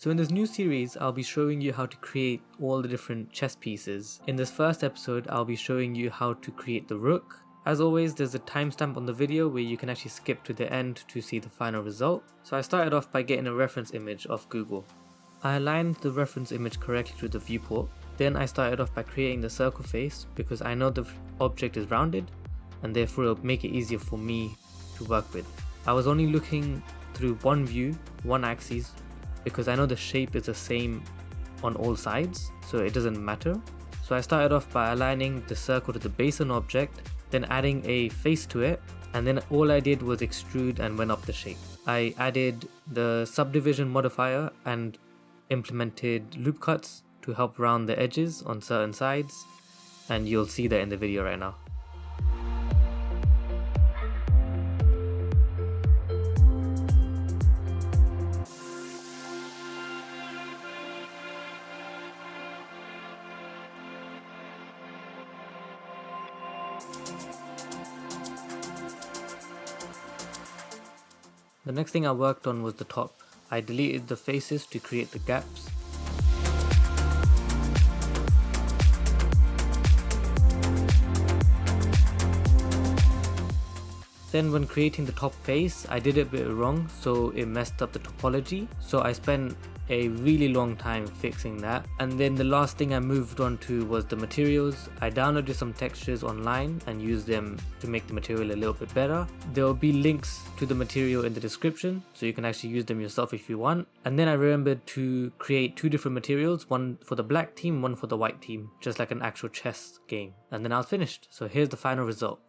So in this new series, I'll be showing you how to create all the different chess pieces. In this first episode, I'll be showing you how to create the rook. As always, there's a timestamp on the video where you can actually skip to the end to see the final result. So I started off by getting a reference image off Google. I aligned the reference image correctly to the viewport. Then I started off by creating the circle face because I know the object is rounded and therefore it'll make it easier for me to work with. I was only looking through one view, one axis, because I know the shape is the same on all sides, so it doesn't matter. So I started off by aligning the circle to the base of an object, then adding a face to it, and then all I did was extrude and went up the shape. I added the subdivision modifier and implemented loop cuts to help round the edges on certain sides, and you'll see that in the video right now. The next thing I worked on was the top. I deleted the faces to create the gaps. Then when creating the top face, I did it a bit wrong, so it messed up the topology. So I spent a really long time fixing that. And then the last thing I moved on to was the materials. I downloaded some textures online and used them to make the material a little bit better. There will be links to the material in the description, so you can actually use them yourself if you want. And then I remembered to create two different materials, one for the black team, one for the white team, just like an actual chess game. And then I was finished. So here's the final result.